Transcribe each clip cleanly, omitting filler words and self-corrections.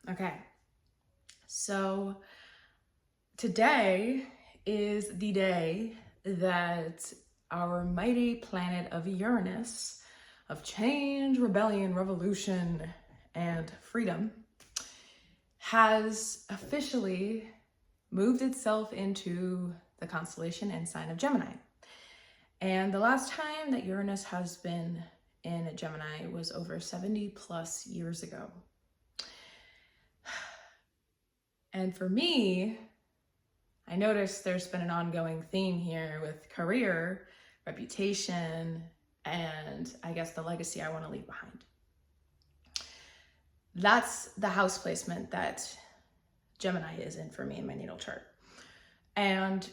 Okay, so today is the day that our mighty planet of Uranus, of change, rebellion, revolution, and freedom, has officially moved itself into the constellation and sign of Gemini. And the last time that Uranus has been in Gemini was over 70 plus years ago. And for me, I noticed there's been an ongoing theme here with career, reputation, and I guess the legacy I want to leave behind. That's the house placement that Gemini is in for me in my natal chart. And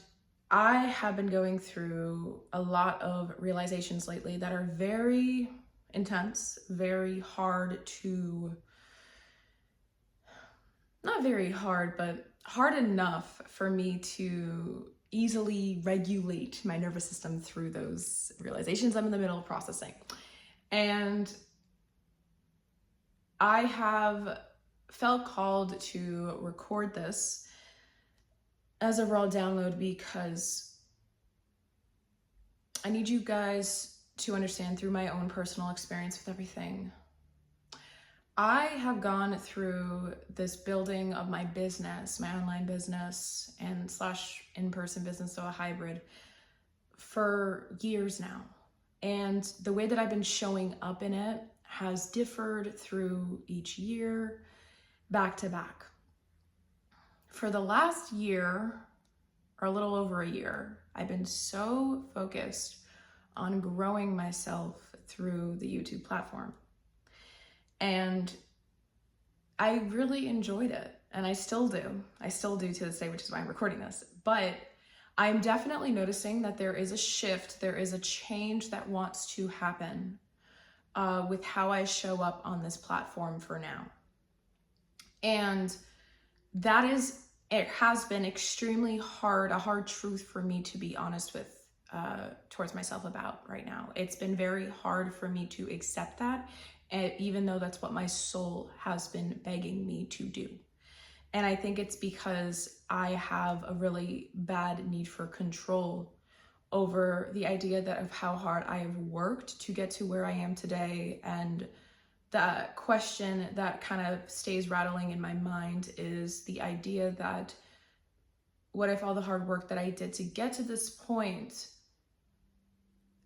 I have been going through a lot of realizations lately that are very intense, very hard to, not very hard, but hard enough for me to easily regulate my nervous system through those realizations I'm in the middle of processing. And I have felt called to record this as a raw download because I need you guys to understand through my own personal experience with everything. I have gone through this building of my business, my online business and / in-person business, so a hybrid, for years now. And the way that I've been showing up in it has differed through each year, back to back. For the last year, or a little over a year, I've been so focused on growing myself through the YouTube platform. And I really enjoyed it, and I still do. I still do to this day, which is why I'm recording this. But I'm definitely noticing that there is a shift, there is a change that wants to happen with how I show up on this platform for now. And that is, it has been extremely hard, a hard truth for me to be honest with towards myself about right now. It's been very hard for me to accept that, even though that's what my soul has been begging me to do. And I think it's because I have a really bad need for control over the idea that of how hard I have worked to get to where I am today. And the question that kind of stays rattling in my mind is the idea that what if all the hard work that I did to get to this point,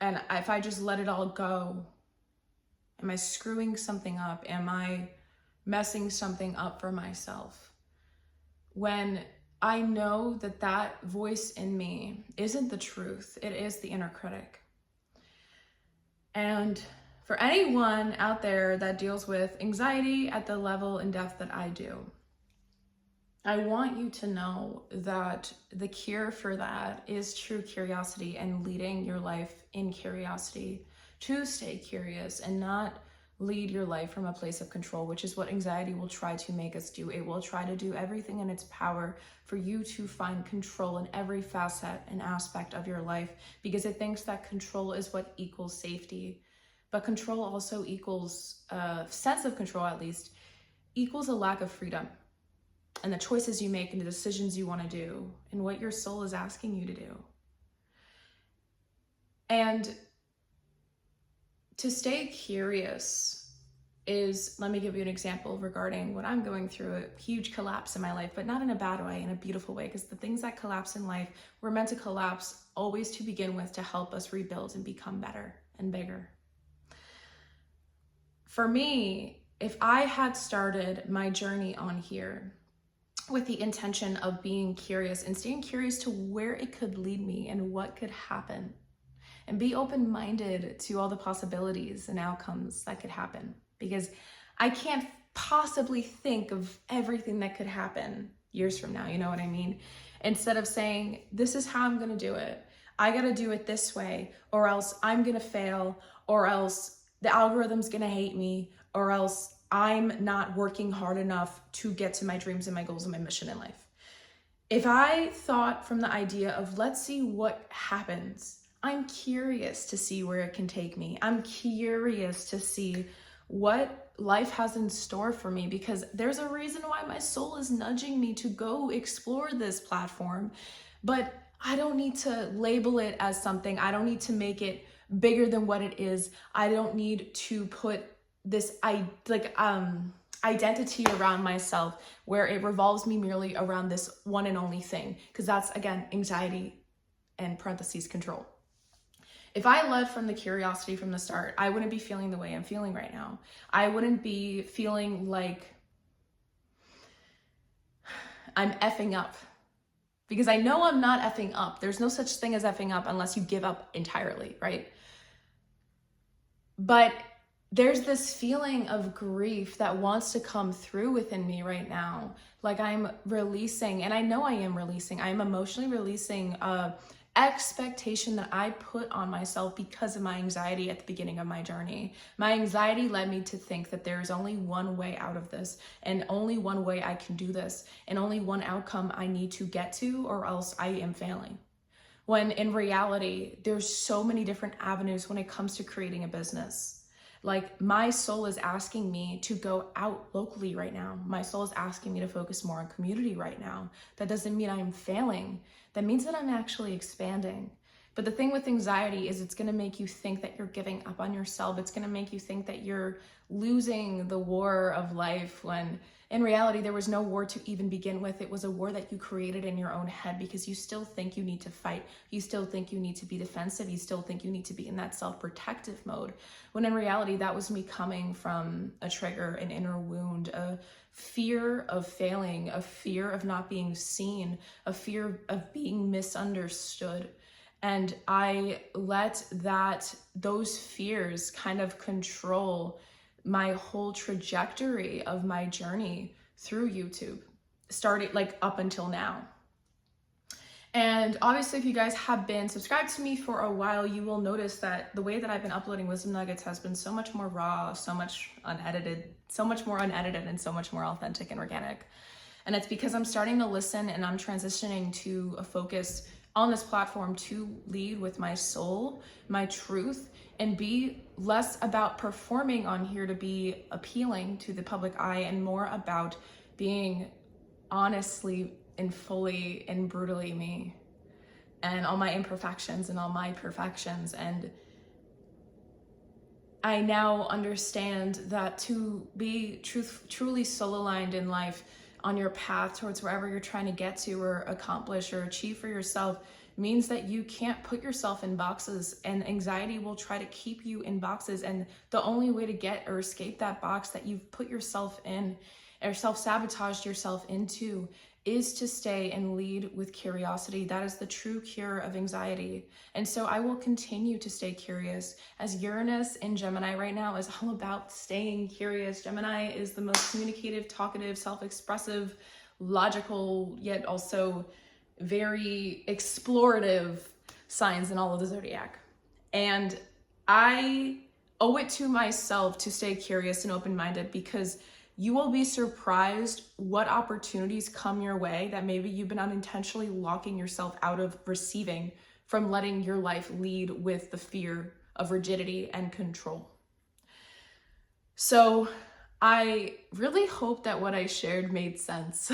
and if I just let it all go, am I screwing something up? Am I messing something up for myself? When I know that that voice in me isn't the truth, it is the inner critic. And for anyone out there that deals with anxiety at the level and depth that I do, I want you to know that the cure for that is true curiosity and leading your life in curiosity, to stay curious and not lead your life from a place of control, which is what anxiety will try to make us do. It will try to do everything in its power for you to find control in every facet and aspect of your life, because it thinks that control is what equals safety. But control also equals, sense of control at least, equals a lack of freedom. And the choices you make and the decisions you want to do and what your soul is asking you to do. And to stay curious is, let me give you an example regarding what I'm going through, a huge collapse in my life, but not in a bad way, in a beautiful way, because the things that collapse in life were meant to collapse always to begin with to help us rebuild and become better and bigger. For me, if I had started my journey on here with the intention of being curious and staying curious to where it could lead me and what could happen, and be open-minded to all the possibilities and outcomes that could happen, because I can't possibly think of everything that could happen years from now, you know what I mean? Instead of saying, this is how I'm gonna do it, I gotta do it this way, or else I'm gonna fail, or else the algorithm's gonna hate me, or else I'm not working hard enough to get to my dreams and my goals and my mission in life. If I thought from the idea of, let's see what happens, I'm curious to see where it can take me. I'm curious to see what life has in store for me, because there's a reason why my soul is nudging me to go explore this platform. But I don't need to label it as something. I don't need to make it bigger than what it is. I don't need to put this identity around myself where it revolves me merely around this one and only thing, because that's, again, anxiety and parentheses control. If I led from the curiosity from the start, I wouldn't be feeling the way I'm feeling right now. I wouldn't be feeling like I'm effing up, because I know I'm not effing up. There's no such thing as effing up unless you give up entirely, right? But there's this feeling of grief that wants to come through within me right now. Like I'm releasing, and I know I am releasing. I am emotionally releasing expectation that I put on myself because of my anxiety at the beginning of my journey. My anxiety led me to think that there is only one way out of this, and only one way I can do this, and only one outcome I need to get to, or else I am failing. When in reality, there's so many different avenues when it comes to creating a business. Like, my soul is asking me to go out locally right now. My soul is asking me to focus more on community right now. That doesn't mean I'm failing. That means that I'm actually expanding. But the thing with anxiety is it's gonna make you think that you're giving up on yourself. It's gonna make you think that you're losing the war of life, when in reality, there was no war to even begin with. It was a war that you created in your own head, because you still think you need to fight. You still think you need to be defensive. You still think you need to be in that self-protective mode. When in reality, that was me coming from a trigger, an inner wound, a fear of failing, a fear of not being seen, a fear of being misunderstood. And I let those fears kind of control my whole trajectory of my journey through YouTube, starting like up until now. And obviously, if you guys have been subscribed to me for a while, you will notice that the way that I've been uploading wisdom nuggets has been so much more raw, so much unedited, so much more unedited, and so much more authentic and organic. And it's because I'm starting to listen, and I'm transitioning to a focus on this platform to lead with my soul, my truth, and be less about performing on here to be appealing to the public eye, and more about being honestly and fully and brutally me, and all my imperfections and all my perfections. And I now understand that to be truly soul-aligned in life, on your path towards wherever you're trying to get to or accomplish or achieve for yourself, means that you can't put yourself in boxes, and anxiety will try to keep you in boxes. And the only way to get or escape that box that you've put yourself in or self-sabotaged yourself into is to stay and lead with curiosity. That is the true cure of anxiety. And so I will continue to stay curious, as Uranus in Gemini right now is all about staying curious. Gemini is the most communicative, talkative, self-expressive, logical, yet also very explorative signs in all of the zodiac. And I owe it to myself to stay curious and open-minded, because you will be surprised what opportunities come your way that maybe you've been unintentionally locking yourself out of receiving, from letting your life lead with the fear of rigidity and control. So I really hope that what I shared made sense.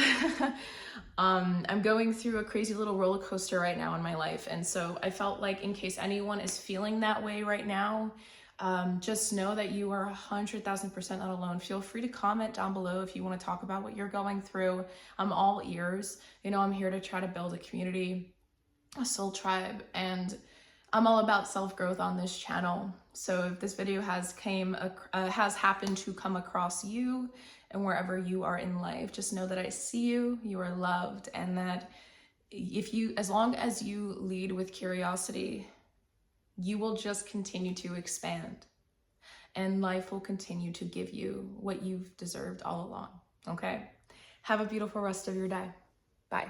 I'm going through a crazy little roller coaster right now in my life. And so I felt like, in case anyone is feeling that way right now, just know that you are 100,000% not alone. Feel free to comment down below if you want to talk about what you're going through. I'm all ears. You know, I'm here to try to build a community, a soul tribe, and I'm all about self-growth on this channel. So if this video has happened to come across you, and wherever you are in life, just know that I see you, you are loved, and that as long as you lead with curiosity, you will just continue to expand, and life will continue to give you what you've deserved all along. Okay? Have a beautiful rest of your day. Bye.